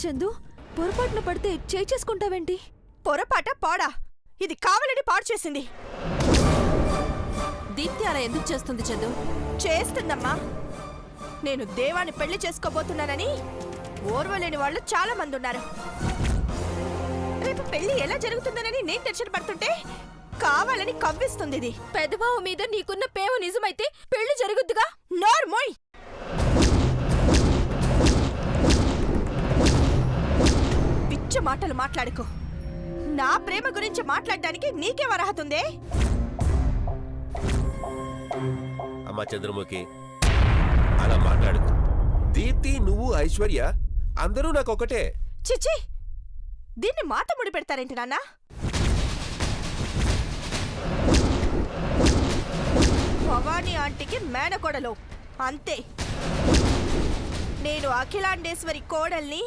చందు, పొరపాటున పడితే చేసుకుంటావేంటి? పొరపాట పాడా? ఇది కావాలని పాడు చేసింది. దీప్తి అలా ఎందుకు చేస్తుంది చందు? చేస్తుందమ్మా. నేను దేవాన్ని పెళ్లి చేసుకోబోతున్నానని ఓర్వలేని వాళ్ళు చాలా మంది ఉన్నారు. రేపు పెళ్లి ఎలా జరుగుతుందనని నేను టెన్షన్ పడుతుంటే కావాలని కవ్విస్తుంది ఇది. పెదబావు మీద నీకున్న పేవ నిజమైతే పెళ్లి జరుగుద్దుగా. నోర్మోయ్! పిచ్చ మాటలు మాట్లాడుకో. నా ప్రేమ గురించి మాట్లాడడానికి నీకేం అర్హత ఉందే? అమ్మా చంద్రముఖి, అలా మాట్లాడుకు. దీప్తి, నువ్వు, ఐశ్వర్య అందరూ నాకొకటే. చిచ్చి, దీన్ని మాత ముడి పెడతారేంటి నాన్న? భవానీ ఆంటీకి మేనకోడలు అంతే. నేను అఖిలాండేశ్వరి కోడల్ని,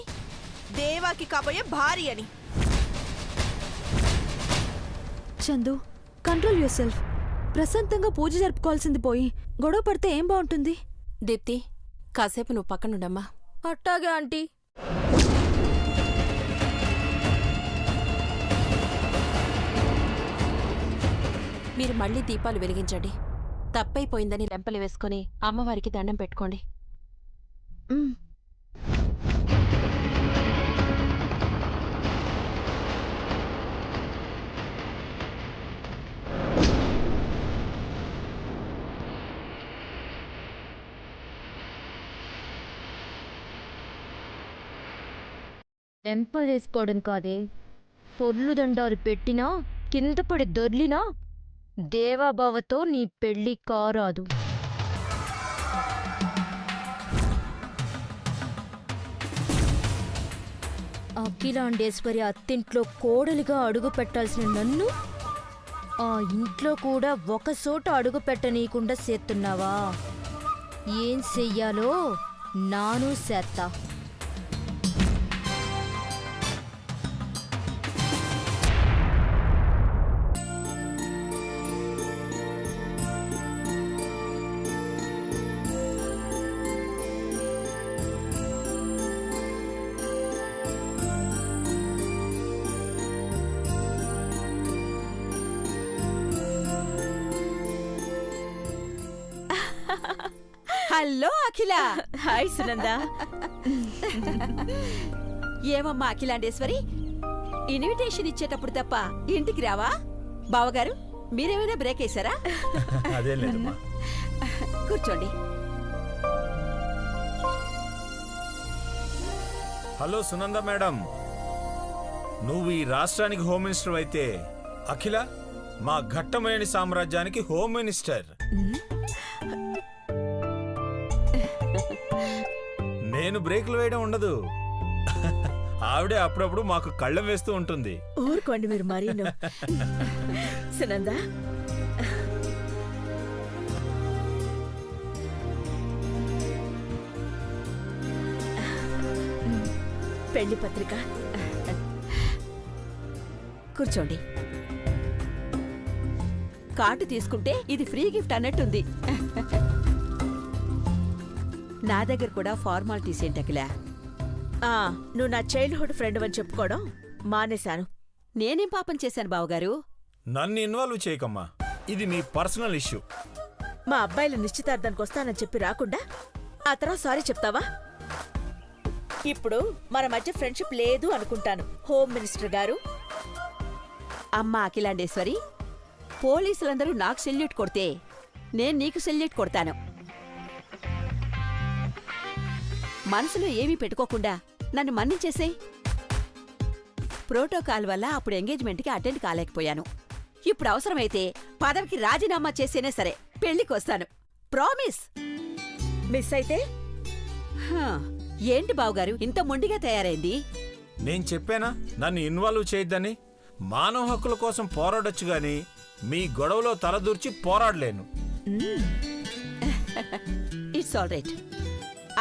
దేవాకి కాబోయే భార్య అని. Chandu, control your self. ప్రశాంతంగా పూజ జరుపుకోవాల్సింది పోయి గొడవ పడితే ఏం బాగుంటుంది? దీప్తి, కాసేపు నువ్వు పక్కనుండమ్మా. అట్టాగే ఆంటీ. మీరు మళ్ళీ దీపాలు వెలిగించండి. తప్పైపోయిందని లెంపలు వేసుకుని అమ్మవారికి దండం పెట్టుకోండి. లెంపలేసుకోవడం కాదే, పొర్లు దండాలు పెట్టినా కింద పడి దొర్లినా దేవాబావతో నీ పెళ్ళి కారాదు. అఖిలాండేశ్వరి అత్తింట్లో కోడలిగా అడుగు పెట్టాల్సిన నన్ను ఆ ఇంట్లో కూడా ఒక చోట అడుగు పెట్టనీయకుండా చేస్తున్నావా? ఏం చెయ్యాలో నాను చేత్తా. హలో అఖిల. హాయ్ సునంద. ఏమమ్మా అఖిలాండేశ్వరి, ఇన్విటేషన్ ఇచ్చేటప్పుడు తప్ప ఇంటికి రావా? బావగారు, మీరేమైనా బ్రేక్ వేశారా? అదే లేదమ్మా. కూర్చోండి. హలో సునంద మేడం, నువ్వు ఈ రాష్ట్రానికి హోమ్ మినిస్టర్ అయితే అఖిల మా ఘట్టమనేని సామ్రాజ్యానికి హోమ్ మినిస్టర్. నేను బ్రేకులు వేయడం ఉండదు, ఆవిడే అప్పుడప్పుడు మాకు కళ్ళం వేస్తూ ఉంటుంది. ఊరుకోండి మీరు మరీను. సునంద, పెళ్లి పత్రిక. కూర్చోండి. కార్డు తీసుకుంటే ఇది ఫ్రీ గిఫ్ట్ అన్నట్టుంది. నా దగ్గర కూడా ఫార్మాలిటీస్ ఏంటి అఖిల? నువ్వు నా చైల్డ్హుడ్ ఫ్రెండ్ అని చెప్పుకోవడం మానేశాను. నేనేం పాపం చేశాను బావగారు? నన్ను ఇన్వాల్వ్ చేయకమ్మా, ఇది మీ పర్సనల్ ఇష్యూ. మా అబ్బాయిల నిశ్చితార్థానికి వస్తానని చెప్పి రాకుండా ఆ తర్వాత సారీ చెప్తావా? ఇప్పుడు మన మధ్య ఫ్రెండ్షిప్ లేదు అనుకుంటాను. హోమ్ మినిస్టర్ గారు. అమ్మా అఖిలాండేశ్వరి, పోలీసులందరూ నాకు సెల్యూట్ కొడితే నేను నీకు సెల్యూట్ కొడతాను. మనసులో ఏమీ పెట్టుకోకుండా నన్ను మన్నించేసేయ్. ప్రోటోకాల్ వల్ల అప్పుడు ఎంగేజ్మెంట్కి అటెండ్ కాలేకపోయాను. ఇప్పుడు అవసరమైతే పదవికి రాజీనామా చేసేనే సరే పెళ్లికొస్తాను. ప్రామిస్. మిస్ అయితే ఏంటి బావుగారు ఇంత మొండిగా తయారైంది? నేను చెప్పానా నన్ను ఇన్వాల్వ్ చేయొద్దని? మానవ హక్కుల కోసం పోరాడొచ్చు గాని మీ గొడవలో తలదూర్చి పోరాడలేను. It's all right.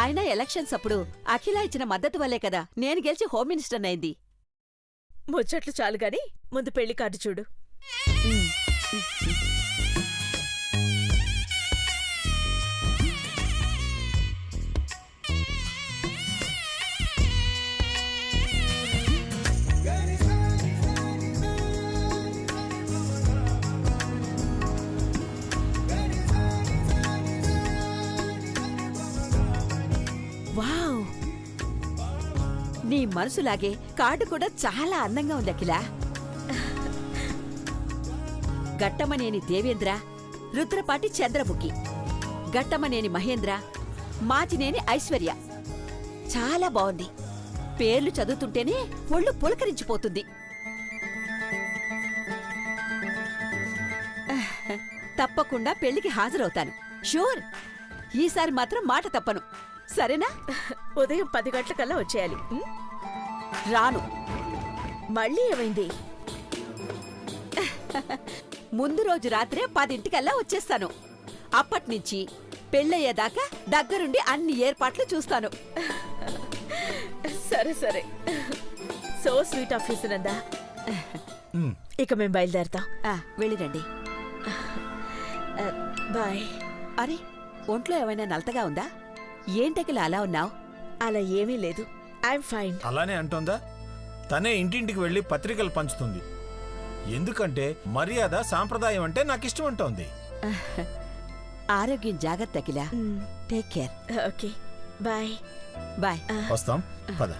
అయినా ఎలక్షన్స్ అప్పుడు అఖిల ఇచ్చిన మద్దతు వల్లే కదా నేను గెలిచి హోమ్ మినిస్టర్ అయింది. ముచ్చట్లు చాలు గాని ముందు పెళ్లి కార్డు చూడు. వావ్, నీ మనసులాగే కార్డు కూడా చాలా అందంగా ఉంది అఖిల. గట్టమనేని దేవేంద్ర, రుద్రపాటి చంద్రముఖి, గట్టమనేని మహేంద్ర, మాచినేని ఐశ్వర్య. చాలా బాగుంది. పేర్లు చదువుతుంటేనే ఒళ్ళు పులకరించిపోతుంది. తప్పకుండా పెళ్లికి హాజరవుతాను. షూర్. ఈసారి మాత్రం మాట తప్పను. సరేనా? ఉదయం 10 గంటలకల్లా వచ్చేయాలి. రాను. మళ్ళీ ఏమైంది? ముందు రోజు రాత్రే 10 వచ్చేస్తాను. అప్పట్నుంచి పెళ్ళయ్యేదాకా దగ్గరుండి అన్ని ఏర్పాట్లు చూస్తాను. సరే సరే. So sweet of you Sunanda. ఇక మేము బయలుదేరతాం. వెళ్ళిరండి. బాయ్. అరే, ఒంట్లో ఏమైనా నలతగా ఉందా? ఏంటకిలా అలా ఉన్నావు? అలా ఏమీ లేదు. I'm fine. అలానే అంటోందా? తనే ఇంటింటికి వెళ్ళి పత్రికలు పంచుతుంది. ఎందుకంటే మర్యాద సాంప్రదాయం అంటే నాకిష్టం అంటోంది. ఆరోగ్యం జాగ్రత్త Akhila. Take care. Okay bye. Bye. వస్తాం, పద.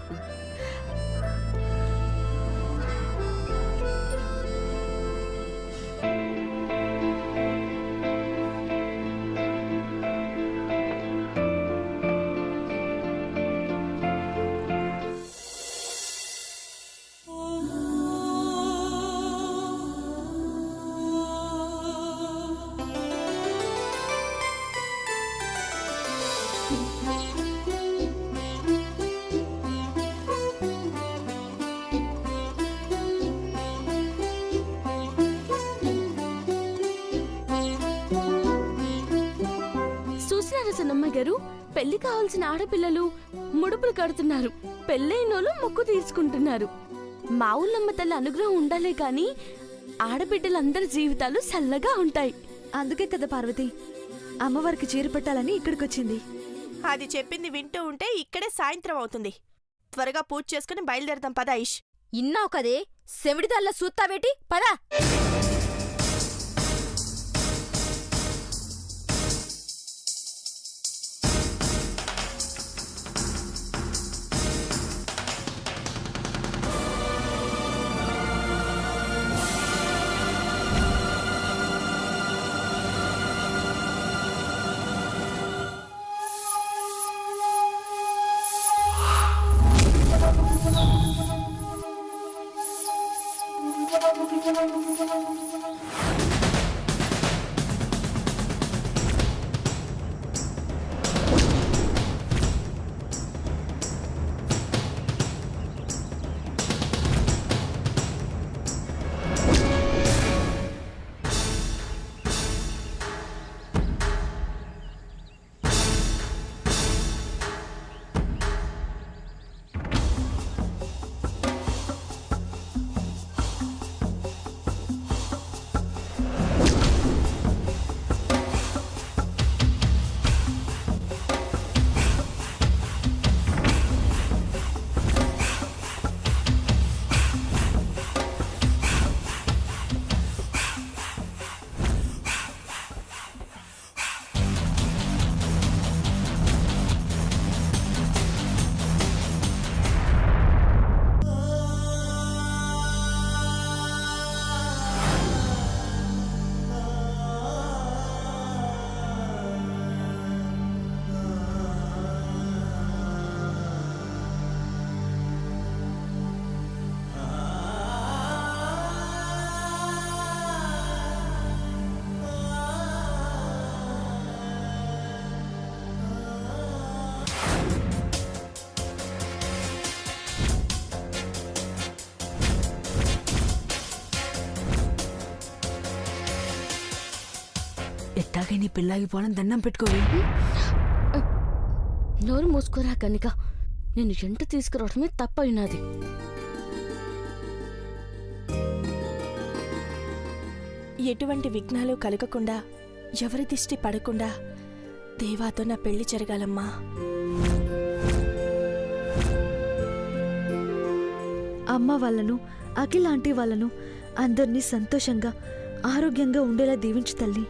చూసినారా సన్నమ్మ గారు, పెళ్లి కావాల్సిన ఆడపిల్లలు ముడుపులు కడుతున్నారు, పెళ్ళైనోళ్ళు మొక్కు తీర్చుకుంటున్నారు. మా ఊళ్ళమ్మ తల్లి అనుగ్రహం ఉండాలే కాని ఆడబిడ్డలందరి జీవితాలు చల్లగా ఉంటాయి. అందుకే కదా పార్వతి అమ్మవారికి చీర పెట్టాలని ఇక్కడికొచ్చింది. అది చెప్పింది వింటూ ఉంటే ఇక్కడే సాయంత్రం అవుతుంది. త్వరగా పూజ చేసుకుని బయలుదేరదాం పద ఐష్. ఇన్నావు కదే, సెవిడిదాల్లా సూత్తావేటి? పదా. ఎట్టాగే నీ పిల్లాగిపోవడం దండం పెట్టుకోవి. నోరు మూసుకోరా కనిక, నేను ఎంట తీసుకురావడమే తప్పైనది. ఎటువంటి విఘ్నాలు కలగకుండా, ఎవరి దిష్టి పడకుండా దేవాతో నా పెళ్లి జరగాలమ్మా. అమ్మ వాళ్ళను, అఖిల్ ఆంటీ వాళ్ళను అందరినీ సంతోషంగా ఆరోగ్యంగా ఉండేలా దీవించు తల్లి.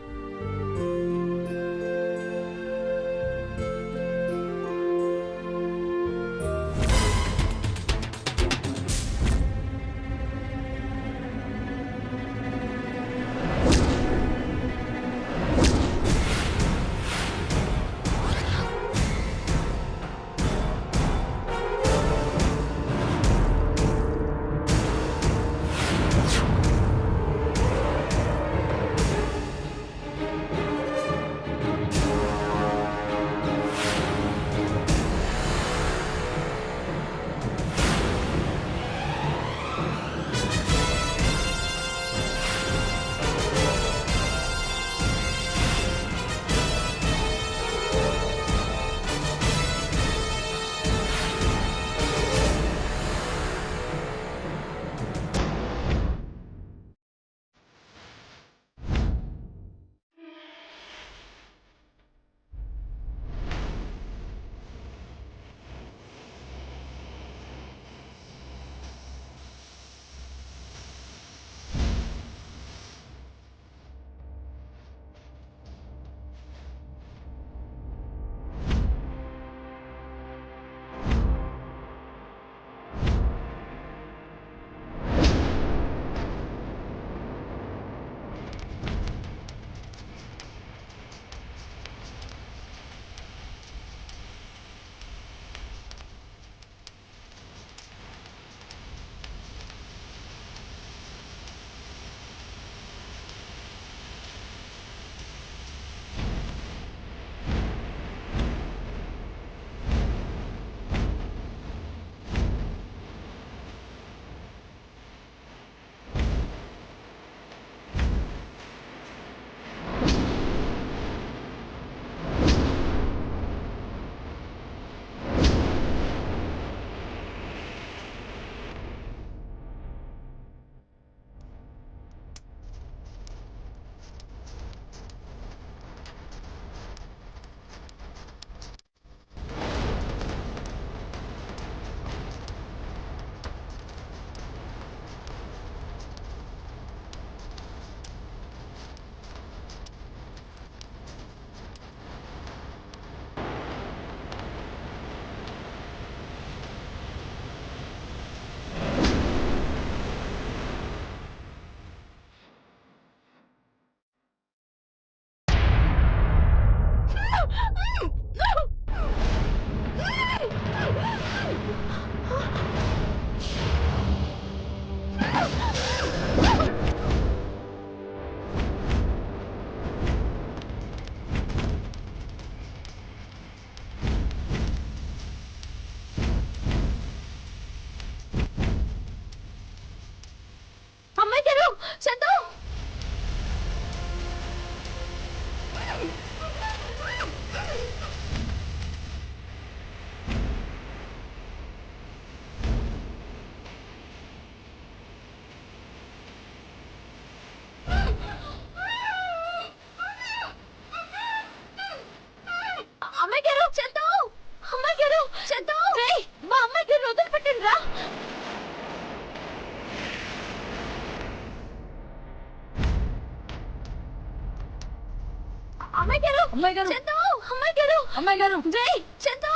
అమ్మాయి గారు చందు అమ్మాయి గారు అమ్మాయి గారు రే చందు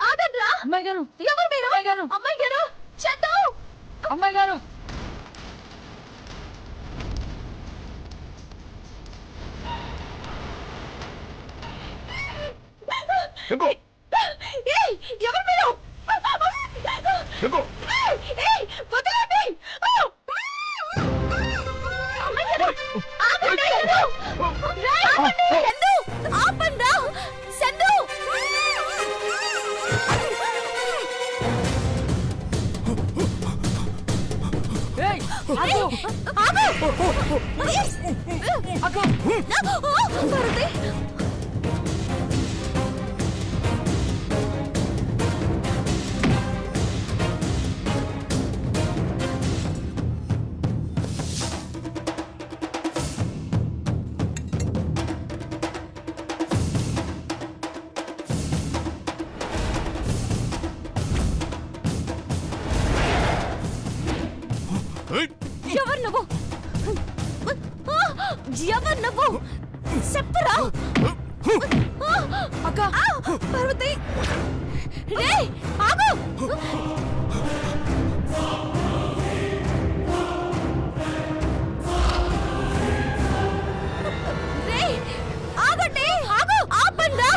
ఆగండ్రా అమ్మాయి గారు ఎవరు మీరు అమ్మాయి గారు అమ్మాయి గారు చందు అమ్మాయి గారు ఏయ్, ఎవరు మీరు ఏయ్, వదలండి. అమ్మాయి గారు, ఆగండి. రేయ్, చందు, ఆపండ్రా. చందు. ఏయ్ ఏయ్, ఆగు. భారతి. ఎవరు నువ్వు ఎవరు నువ్వు చెప్పరా అక్క పార్వతి రే ఆగు రే ఆగండి ఆగు ఆపండ్రా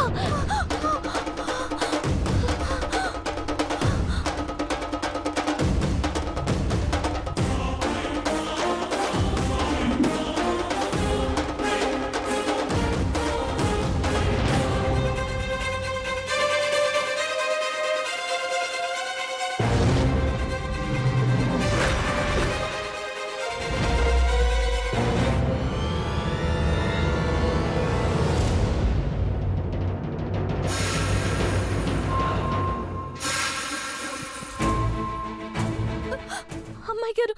అమ్మాయి గారు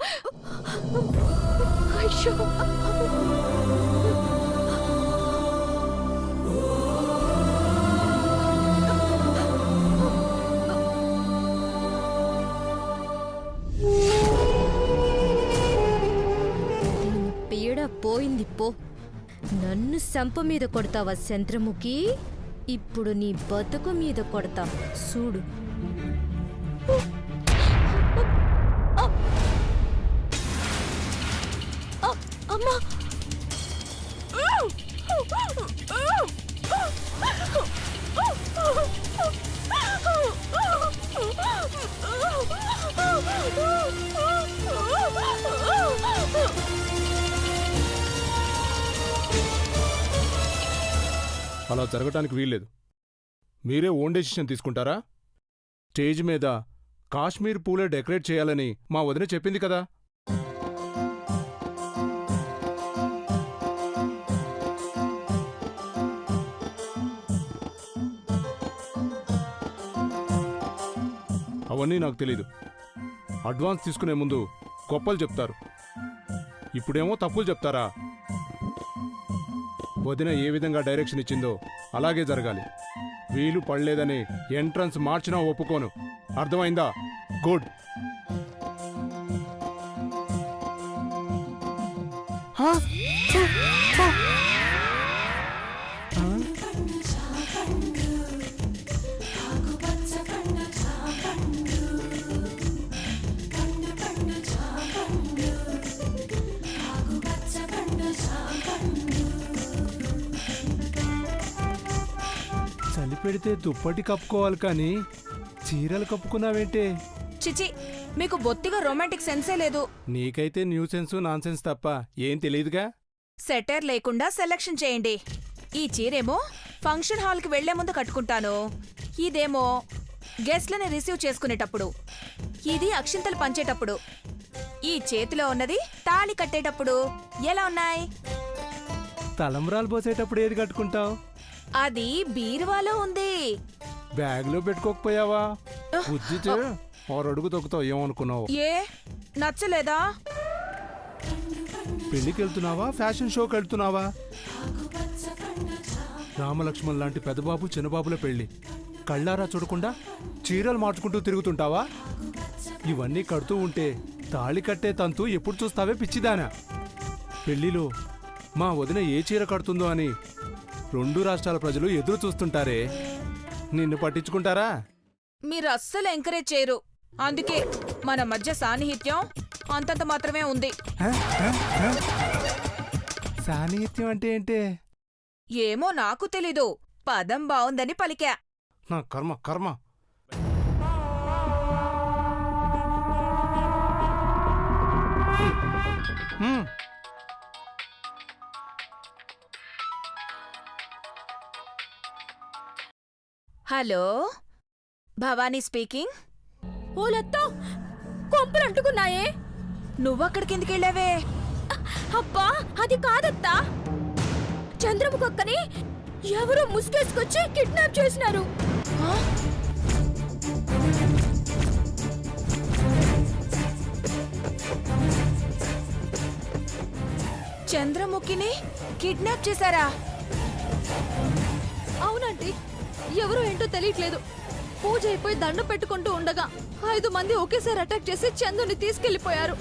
అయ్యో పీడ పోయింది పో. నన్ను సంప మీద కొడతావా చంద్రముఖి? ఇప్పుడు నీ బతుకు మీద కొడతా చూడు. అమ్మా అలా జరగటానికి వీల్లేదు. మీరే ఓన్ డెసిషన్ తీసుకుంటారా? స్టేజ్ మీద కాశ్మీర్ పూలే డెకరేట్ చేయాలని మా వదిన చెప్పింది కదా. అవన్నీ నాకు తెలీదు. అడ్వాన్స్ తీసుకునే ముందు గొప్పలు చెప్తారు, ఇప్పుడేమో తప్పులు చెప్తారా? వదిన ఏ విధంగా డైరెక్షన్ ఇచ్చిందో అలాగే జరగాలి. వీలు పడలేదని ఎంట్రన్స్ మార్చినా ఒప్పుకోను. అర్థమైందా? గుడ్. చలి పెడితే దుప్పటి కప్పుకోవాలి కానీ చీరలు కప్పుకున్నావేంటే? చిచి, మీకు బొత్తిగా రొమాంటిక్ సెన్సే లేదు. నీకైతే న్యూ సెన్స్ నాన్ సెన్స్ తప్ప ఏం తెలియదుగా. సెటర్ లేకుండా సెలక్షన్ చేయండి. ఈ చీరేమో ఫంక్షన్ హాల్కి వెళ్లే ముందు కట్టుకుంటాను, ఇదేమో గెస్ట్లని రిసీవ్ చేసుకునేటప్పుడు, ఇది అక్షింతలు పంచేటప్పుడు, ఈ చేతిలో ఉన్నది తాళి కట్టేటప్పుడు. ఎలా ఉన్నాయి? తలంబ్రాలు పోసేటప్పుడు ఏది కట్టుకుంటావు? అది బీరువాలో ఉంది. బ్యాగ్లో పెట్టుకోకపోయావా? బుద్ధితే అడుగు తొక్కుతావు. ఏమనుకున్నావు? ఏ నచ్చలేదా? పెళ్లికి వెళ్తున్నావా, ఫ్యాషన్ షోకి వెళ్తున్నావా? రామలక్ష్మణ్ లాంటి పెద్దబాబు చిన్నబాబుల పెళ్లి కళ్ళారా చూడకుండా చీరలు మార్చుకుంటూ తిరుగుతుంటావా? ఇవన్నీ కడుతూ ఉంటే తాళి కట్టే తంతు ఎప్పుడు చూస్తావే పిచ్చిదానా? పెళ్లిలో మా వదిన ఏ చీర కడుతుందో అని 2 రాష్ట్రాల ప్రజలు ఎదురు చూస్తుంటారే, నిన్ను పట్టించుకుంటారా? మీరు అస్సలు ఎంకరేజ్ చేయరు. అందుకే మన మధ్య సాన్నిహిత్యం అంతంత మాత్రమే ఉంది. సాన్నిహిత్యం అంటే ఏంటే? ఏమో నాకు తెలీదు, పదం బావుందని పలికా. నా కర్మ కర్మ. హ్మ్. Hello, Bhavani speaking. ఓలత్తో కొంపలు అంటుకున్నాయే. నువ్వక్కడికి ఎందుకెళ్ళావే? అబ్బా అది కాదత్తా, చంద్రముఖక్కని ఎవరో ముసుగేసుకొచ్చి కిడ్నాప్ చేసినారు. చంద్రముఖిని కిడ్నాప్ చేశారా? అవునండి, ఎవరో ఏంటో తెలియట్లేదు. పూజ అయిపోయి దండం పెట్టుకుంటూ ఉండగా 5 మంది ఒకేసారి అటాక్ చేసి చందుని తీసుకెళ్లిపోయారు.